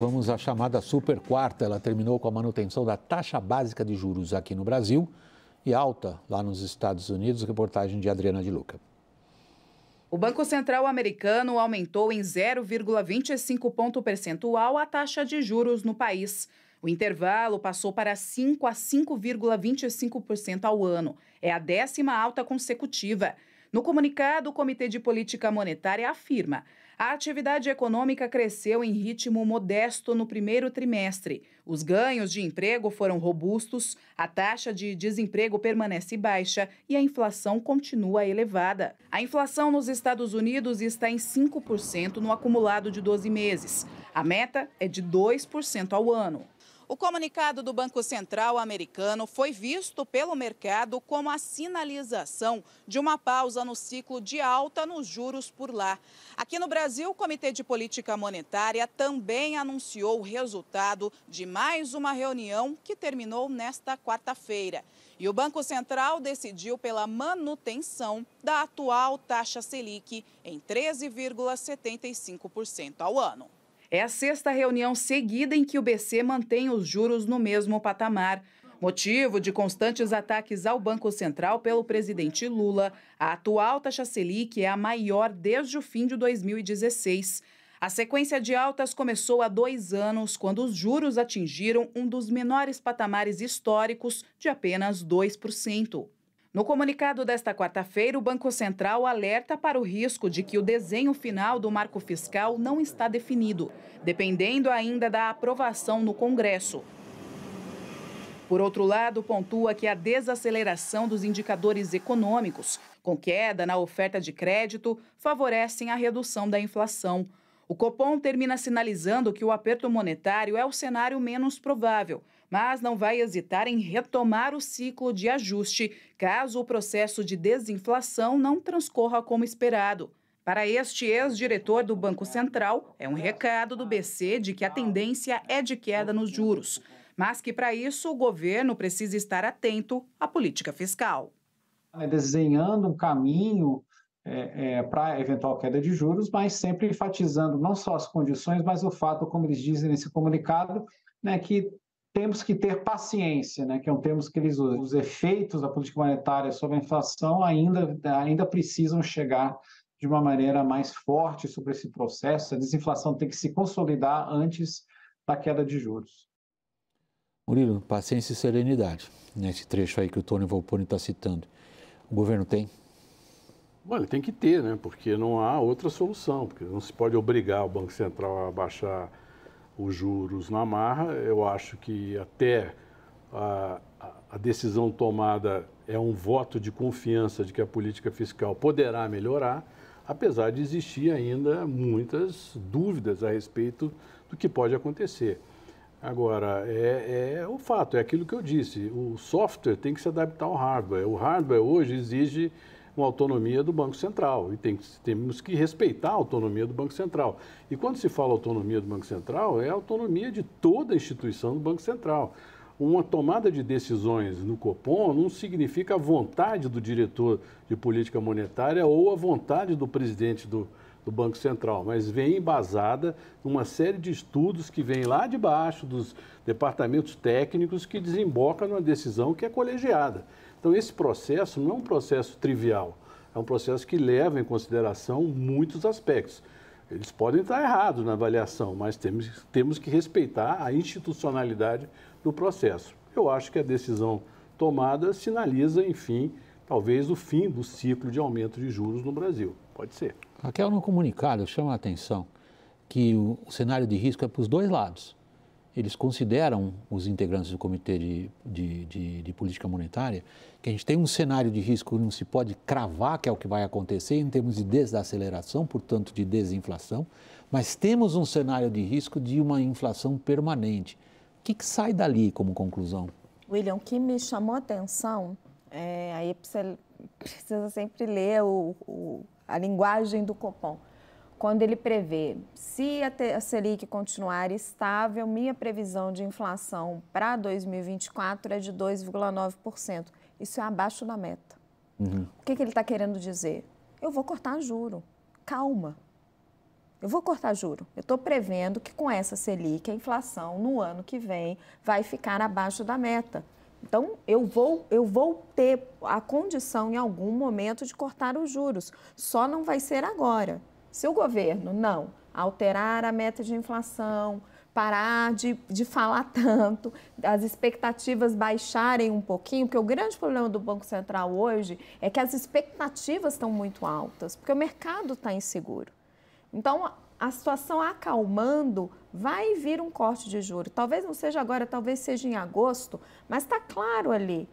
Vamos à chamada super quarta. Ela terminou com a manutenção da taxa básica de juros aqui no Brasil e alta lá nos Estados Unidos. Reportagem de Adriana de Luca. O Banco Central americano aumentou em 0,25 ponto percentual a taxa de juros no país. O intervalo passou para 5 a 5,25% ao ano. É a 10ª alta consecutiva. No comunicado, o Comitê de Política Monetária afirma: a atividade econômica cresceu em ritmo modesto no primeiro trimestre. Os ganhos de emprego foram robustos, a taxa de desemprego permanece baixa e a inflação continua elevada. A inflação nos Estados Unidos está em 5% no acumulado de 12 meses. A meta é de 2% ao ano. O comunicado do Banco Central americano foi visto pelo mercado como a sinalização de uma pausa no ciclo de alta nos juros por lá. Aqui no Brasil, o Comitê de Política Monetária também anunciou o resultado de mais uma reunião que terminou nesta quarta-feira. E o Banco Central decidiu pela manutenção da atual taxa Selic em 13,75% ao ano. É a 6ª reunião seguida em que o BC mantém os juros no mesmo patamar. Motivo de constantes ataques ao Banco Central pelo presidente Lula, a atual taxa Selic é a maior desde o fim de 2016. A sequência de altas começou há 2 anos, quando os juros atingiram um dos menores patamares históricos de apenas 2%. No comunicado desta quarta-feira, o Banco Central alerta para o risco de que o desenho final do marco fiscal não está definido, dependendo ainda da aprovação no Congresso. Por outro lado, pontua que a desaceleração dos indicadores econômicos, com queda na oferta de crédito, favorecem a redução da inflação. O Copom termina sinalizando que o aperto monetário é o cenário menos provável, mas não vai hesitar em retomar o ciclo de ajuste caso o processo de desinflação não transcorra como esperado. Para este ex-diretor do Banco Central, é um recado do BC de que a tendência é de queda nos juros, mas que para isso o governo precisa estar atento à política fiscal. Desenhando um caminho para eventual queda de juros, mas sempre enfatizando não só as condições, mas o fato, como eles dizem nesse comunicado, né, que temos que ter paciência, né, que é um termo que eles usam. Os efeitos da política monetária sobre a inflação ainda precisam chegar de uma maneira mais forte sobre esse processo. A desinflação tem que se consolidar antes da queda de juros. Murilo, paciência e serenidade, nesse trecho aí que o Tony Volponi está citando. O governo tem? Bom, ele tem que ter, né? Porque não há outra solução, porque não se pode obrigar o Banco Central a baixar os juros na marra. Eu acho que até a decisão tomada é um voto de confiança de que a política fiscal poderá melhorar, apesar de existir ainda muitas dúvidas a respeito do que pode acontecer. Agora, é o fato, é aquilo que eu disse, o software tem que se adaptar ao hardware. O hardware hoje exige uma autonomia do Banco Central e temos que respeitar a autonomia do Banco Central. E quando se fala autonomia do Banco Central, é a autonomia de toda a instituição do Banco Central. Uma tomada de decisões no Copom não significa a vontade do diretor de política monetária ou a vontade do presidente do Banco Central, mas vem embasada numa série de estudos que vem lá de baixo dos departamentos técnicos que desembocam numa decisão que é colegiada. Então, esse processo não é um processo trivial, é um processo que leva em consideração muitos aspectos. Eles podem estar errados na avaliação, mas temos que respeitar a institucionalidade do processo. Eu acho que a decisão tomada sinaliza, enfim, talvez o fim do ciclo de aumento de juros no Brasil. Pode ser. Raquel, no comunicado, chama a atenção que o cenário de risco é para os dois lados. Eles consideram, os integrantes do Comitê de Política Monetária, que a gente tem um cenário de risco que não se pode cravar, que é o que vai acontecer em termos de desaceleração, portanto de desinflação, mas temos um cenário de risco de uma inflação permanente. O que sai dali como conclusão? William, o que me chamou a atenção, aí precisa sempre ler a linguagem do Copom. Quando ele prevê, se a Selic continuar estável, minha previsão de inflação para 2024 é de 2,9%. Isso é abaixo da meta. Uhum. O que ele está querendo dizer? Eu vou cortar juro. Calma. Eu vou cortar juro. Eu estou prevendo que com essa Selic, a inflação no ano que vem vai ficar abaixo da meta. Então, eu vou ter a condição em algum momento de cortar os juros. Só não vai ser agora. Se o governo não alterar a meta de inflação, parar de falar tanto, as expectativas baixarem um pouquinho, porque o grande problema do Banco Central hoje é que as expectativas estão muito altas, porque o mercado está inseguro. Então, a situação acalmando, vai vir um corte de juros. Talvez não seja agora, talvez seja em agosto, mas está claro ali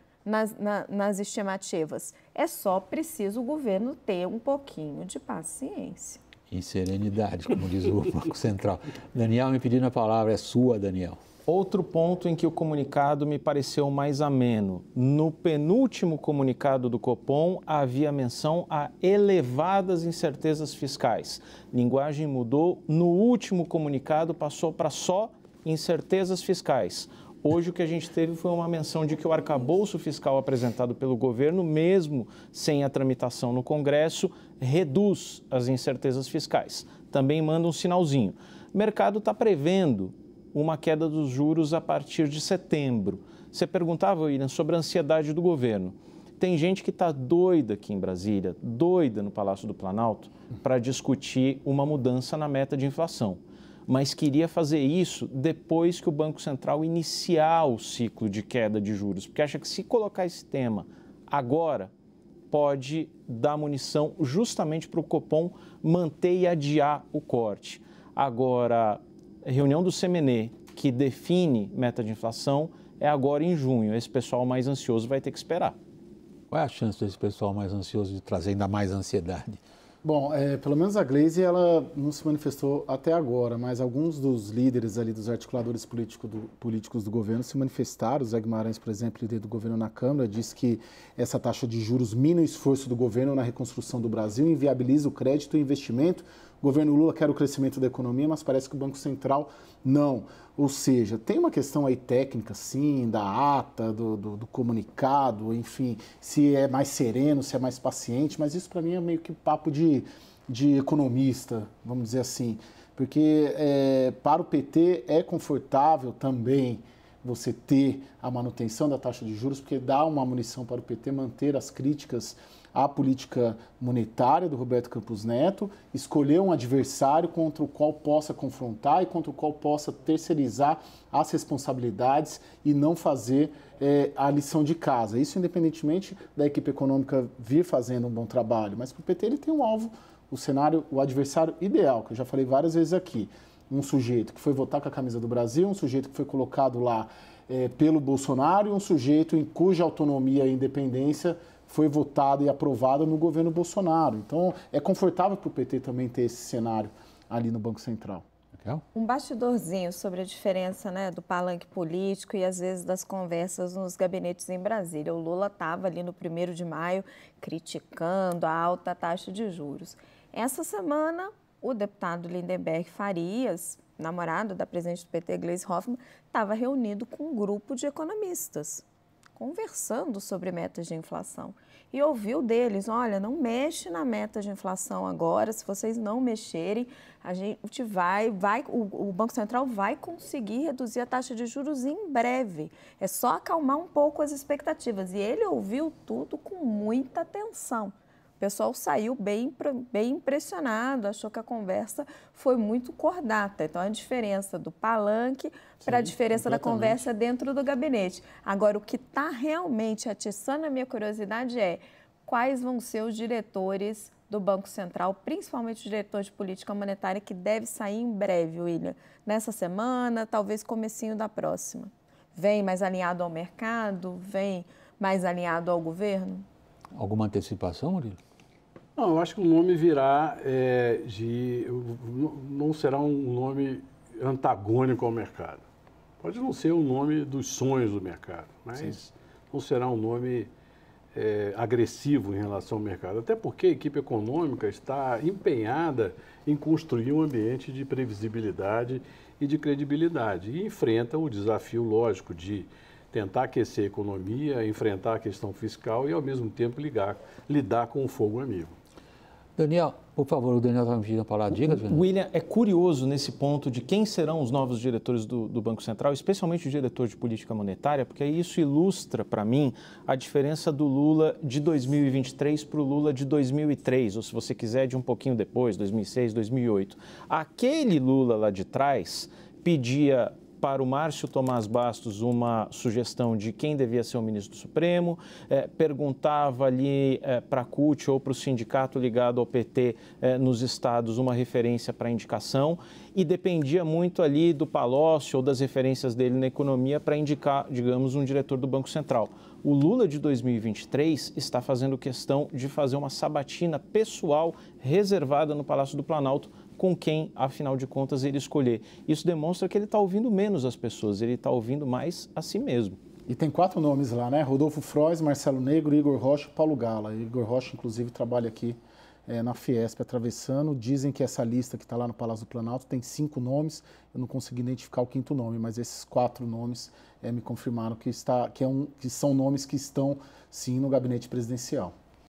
nas estimativas. É só preciso o governo ter um pouquinho de paciência. E serenidade, como diz o Banco Central. Daniel me pedindo a palavra, é sua, Daniel. Outro ponto em que o comunicado me pareceu mais ameno. No penúltimo comunicado do Copom, havia menção a elevadas incertezas fiscais. Linguagem mudou, no último comunicado passou para só incertezas fiscais. Hoje o que a gente teve foi uma menção de que o arcabouço fiscal apresentado pelo governo, mesmo sem a tramitação no Congresso, reduz as incertezas fiscais. Também manda um sinalzinho. O mercado está prevendo uma queda dos juros a partir de setembro. Você perguntava, William, sobre a ansiedade do governo. Tem gente que está doida aqui em Brasília, doida no Palácio do Planalto, para discutir uma mudança na meta de inflação. Mas queria fazer isso depois que o Banco Central iniciar o ciclo de queda de juros, porque acha que se colocar esse tema agora, pode dar munição justamente para o Copom manter e adiar o corte. Agora, a reunião do CMNE, que define meta de inflação, é agora em junho. Esse pessoal mais ansioso vai ter que esperar. Qual é a chance desse pessoal mais ansioso de trazer ainda mais ansiedade? Bom, pelo menos a Gleisi, ela não se manifestou até agora, mas alguns dos líderes ali, dos articuladores políticos do governo se manifestaram. O Zé Guimarães, por exemplo, líder do governo na Câmara, disse que essa taxa de juros mina o esforço do governo na reconstrução do Brasil, inviabiliza o crédito e o investimento. O governo Lula quer o crescimento da economia, mas parece que o Banco Central não. Ou seja, tem uma questão aí técnica, sim, da ata, do comunicado, enfim, se é mais sereno, se é mais paciente, mas isso para mim é meio que papo de economista, vamos dizer assim. Porque para o PT é confortável também você ter a manutenção da taxa de juros, porque dá uma munição para o PT manter as críticas à política monetária do Roberto Campos Neto, escolher um adversário contra o qual possa confrontar e contra o qual possa terceirizar as responsabilidades e não fazer a lição de casa. Isso independentemente da equipe econômica vir fazendo um bom trabalho. Mas para o PT ele tem um alvo, o cenário, o adversário ideal, que eu já falei várias vezes aqui. Um sujeito que foi votar com a camisa do Brasil, um sujeito que foi colocado lá pelo Bolsonaro e um sujeito em cuja autonomia e independência foi votada e aprovada no governo Bolsonaro. Então, é confortável para o PT também ter esse cenário ali no Banco Central. Um bastidorzinho sobre a diferença, né, do palanque político e, às vezes, das conversas nos gabinetes em Brasília. O Lula estava ali no 1º de maio criticando a alta taxa de juros. Essa semana, o deputado Lindenberg Farias, namorado da presidente do PT, Gleisi Hoffmann, estava reunido com um grupo de economistas, conversando sobre metas de inflação. E ouviu deles, olha, não mexe na meta de inflação agora, se vocês não mexerem, a gente o Banco Central vai conseguir reduzir a taxa de juros em breve. É só acalmar um pouco as expectativas. E ele ouviu tudo com muita atenção. O pessoal saiu bem impressionado, achou que a conversa foi muito cordata. Então, a diferença do palanque para a diferença da conversa dentro do gabinete. Agora, o que está realmente atiçando a minha curiosidade é quais vão ser os diretores do Banco Central, principalmente o diretor de política monetária, que deve sair em breve, William. Nessa semana, talvez comecinho da próxima. Vem mais alinhado ao mercado? Vem mais alinhado ao governo? Alguma antecipação, Murilo? Não, eu acho que o nome virá não será um nome antagônico ao mercado. Pode não ser o nome dos sonhos do mercado, mas sim, não será um nome agressivo em relação ao mercado. Até porque a equipe econômica está empenhada em construir um ambiente de previsibilidade e de credibilidade e enfrenta o desafio lógico de tentar aquecer a economia, enfrentar a questão fiscal e, ao mesmo tempo, lidar com o fogo amigo. Daniel, por favor, o Daniel está me pedindo a palavra. Diga, Daniel. William, é curioso nesse ponto de quem serão os novos diretores do Banco Central, especialmente o diretor de política monetária, porque isso ilustra, para mim, a diferença do Lula de 2023 para o Lula de 2003, ou se você quiser, de um pouquinho depois, 2006, 2008. Aquele Lula lá de trás pedia para o Márcio Tomás Bastos uma sugestão de quem devia ser o ministro do Supremo, perguntava ali para a CUT ou para o sindicato ligado ao PT nos estados uma referência para indicação e dependia muito ali do Palocci ou das referências dele na economia para indicar, digamos, um diretor do Banco Central. O Lula de 2023 está fazendo questão de fazer uma sabatina pessoal reservada no Palácio do Planalto com quem, afinal de contas, ele escolher. Isso demonstra que ele está ouvindo menos as pessoas, ele está ouvindo mais a si mesmo. E tem 4 nomes lá, né? Rodolfo Frois, Marcelo Negro, Igor Rocha e Paulo Gala. Igor Rocha, inclusive, trabalha aqui na Fiesp, atravessando. Dizem que essa lista que está lá no Palácio do Planalto tem 5 nomes. Eu não consegui identificar o 5º nome, mas esses 4 nomes me confirmaram que são nomes que estão, sim, no gabinete presidencial.